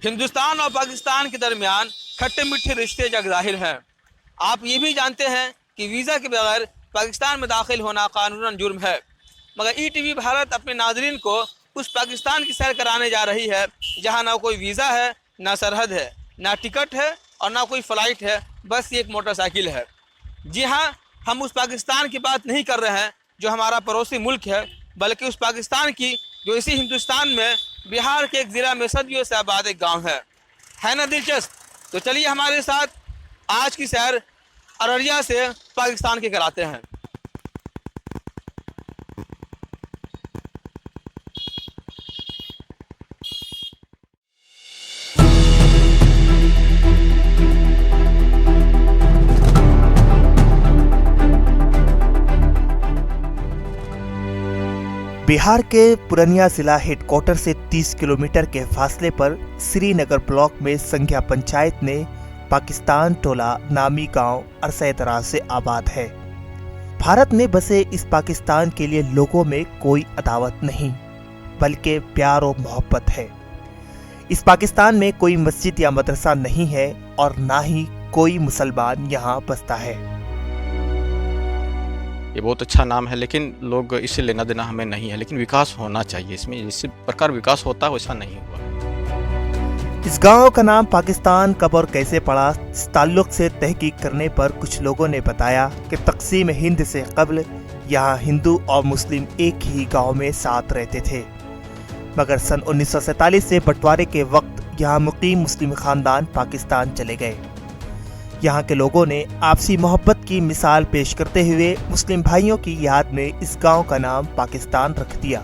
हिंदुस्तान और पाकिस्तान के दरमियान खट्टे मीठे रिश्ते जग जाहिर हैं। आप ये भी जानते हैं कि वीज़ा के बगैर पाकिस्तान में दाखिल होना कानूनन जुर्म है। मगर ईटीवी भारत अपने नाजरीन को उस पाकिस्तान की सैर कराने जा रही है जहाँ ना कोई वीज़ा है, ना सरहद है, ना टिकट है और ना कोई फ़्लाइट है, बस एक मोटरसाइकिल है। जी हाँ, हम उस पाकिस्तान की बात नहीं कर रहे हैं जो हमारा पड़ोसी मुल्क है, बल्कि उस पाकिस्तान की जो इसी हिंदुस्तान में बिहार के एक ज़िला में सदियों से आबाद एक गाँव है ना दिलचस्प? तो चलिए हमारे साथ आज की सैर अररिया से पाकिस्तान के कराते हैं। बिहार के पूर्णिया जिला हेडक्वार्टर से 30 किलोमीटर के फासले पर श्रीनगर ब्लॉक में संघिया पंचायत में पाकिस्तान टोला नामी गांव अरसे दराज से आबाद है। भारत में बसे इस पाकिस्तान के लिए लोगों में कोई अदावत नहीं, बल्कि प्यार और मोहब्बत है। इस पाकिस्तान में कोई मस्जिद या मदरसा नहीं है और ना ही कोई मुसलमान यहाँ बसता है। ये बहुत अच्छा नाम है, लेकिन लोग इससे लेना देना हमें नहीं है। लेकिन विकास होना चाहिए इसमें, जिस प्रकार विकास होता है वैसा नहीं हुआ। इस गांव का नाम पाकिस्तान कब और कैसे पड़ा, इस ताल्लुक से तहकीक करने पर कुछ लोगों ने बताया कि तकसीम हिंद से कब्ल यहाँ हिंदू और मुस्लिम एक ही गांव में साथ रहते थे, मगर सन 1947 से बंटवारे के वक्त यहाँ मुकीम मुस्लिम खानदान पाकिस्तान चले गए। यहाँ के लोगों ने आपसी मोहब्बत की मिसाल पेश करते हुए मुस्लिम भाइयों की याद में इस गांव का नाम पाकिस्तान रख दिया।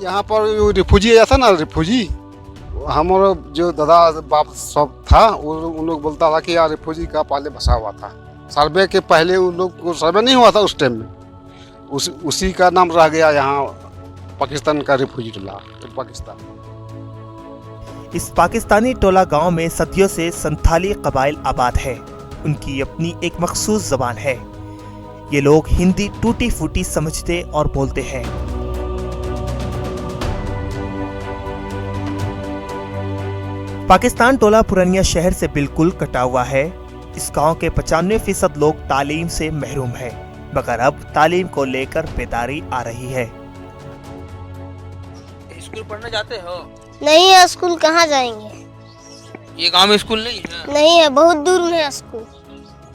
यहाँ पर रिफ्यूजी ऐसा ना, रिफ्यूजी हमारा जो दादा बाप सब था उन लोग बोलता था कि यार रिफ्यूजी का पहले बसा हुआ था। सर्वे के पहले उन लोग को सर्वे नहीं हुआ था उस टाइम में, उसी का नाम रह गया यहाँ पाकिस्तान का रिफ्यूजी टोला पाकिस्तान। इस पाकिस्तानी टोला गांव में सदियों से संथाली कबाइल आबाद है। उनकी अपनी एक मखसूस जबान है। ये लोग हिंदी टूटी फूटी समझते और बोलते हैं। पाकिस्तान टोला पूर्णिया शहर से बिल्कुल कटा हुआ है। इस गांव के 95% लोग तालीम से महरूम हैं, मगर अब तालीम को लेकर बेदारी आ रही है। स्कूल पढ़ने जाते हो? नहीं है, स्कूल कहाँ जाएंगे? ये गांव में स्कूल नहीं है? नहीं है, बहुत दूर में है स्कूल,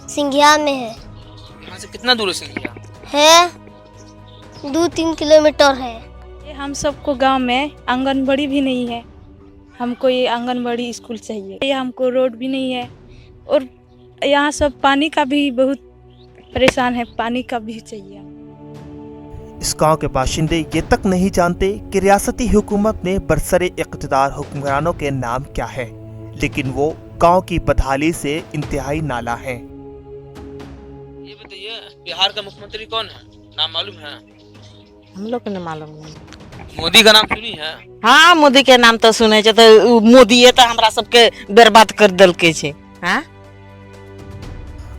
सिंघिया में है। यहाँ से कितना दूर है सिंघिया? है 2-3 किलोमीटर है। हम सबको गांव में आंगनबाड़ी भी नहीं है। हमको ये आंगनबाड़ी स्कूल चाहिए। ये हमको रोड भी नहीं है और यहाँ सब पानी का भी बहुत परेशान है, पानी का भी चाहिए। इस गांव के बाशिंदे ये तक नहीं जानते कि रियासती हुकूमत में बरसरे इक़्तिदार हुक्मरानों के नाम क्या है, लेकिन वो गांव की बदहाली से इंतहाई नाला है। ये बताइए, बिहार का मुख्यमंत्री कौन है? नाम मालूम है? हम लोग को नहीं मालूम नहीं। मोदी का नाम सुनी है? हाँ, मोदी के नाम तो सुने छे, तो मोदी तो हमरा सबके बर्बाद कर दलके छे। हाँ?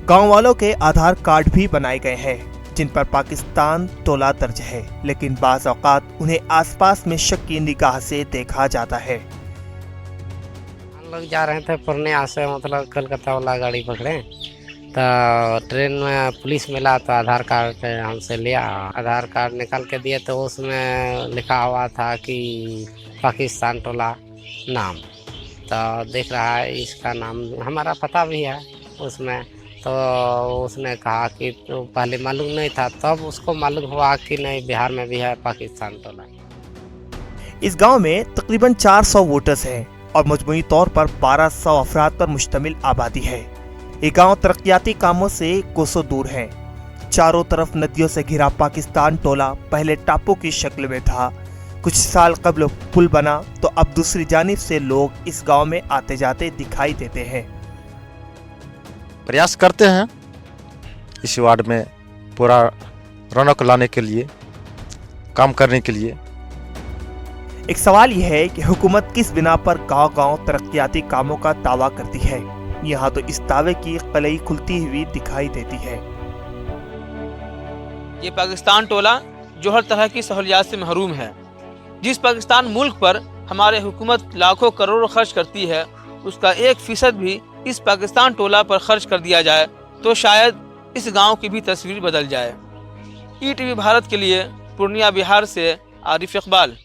गांव वालों के आधार कार्ड भी बनाए गए हैं जिन पर पाकिस्तान टोला दर्ज है, लेकिन बाज़ औक़ात उन्हें आसपास में शक की निगाह से देखा जाता है। हम लोग जा रहे थे पूर्णिया से, मतलब कलकत्ता वाला गाड़ी पकड़े तो ट्रेन में पुलिस मिला तो आधार कार्ड हमसे लिया। आधार कार्ड निकाल के दिए तो उसमें लिखा हुआ था कि पाकिस्तान टोला नाम। तो देख रहा है इसका नाम हमारा पता भी है उसमें। तो उसने कहा कि तो पहले मालूम नहीं था, तब उसको मालूम हुआ कि नहीं बिहार में भी है पाकिस्तान टोला। इस गांव में तकरीबन 400 वोटर्स हैं और मजमूई तौर पर 1200 अफराद पर मुश्तमिल आबादी है। ये गांव तरक्याती कामों से कोसों दूर है। चारों तरफ नदियों से घिरा पाकिस्तान टोला पहले टापू की शक्ल में था। कुछ साल कबल पुल बना तो अब दूसरी जानिब से लोग इस गांव में आते जाते दिखाई देते हैं। प्रयास करते हैं इस वार्ड में पूरा रौनक लाने के लिए, काम करने के लिए। एक सवाल यह है कि हुकूमत किस बिना पर गांव-गांव तरक्याती कामों का दावा करती है। यहाँ तो इस दावे की कलई खुलती हुई दिखाई देती है। ये पाकिस्तान टोला जो हर तरह की सहूलियात से महरूम है। जिस पाकिस्तान मुल्क पर हमारे हुकूमत लाखों करोड़ों खर्च करती है, उसका 1% भी इस पाकिस्तान टोला पर खर्च कर दिया जाए तो शायद इस गांव की भी तस्वीर बदल जाए। ETV भारत के लिए पूर्णिया बिहार से आरिफ इकबाल।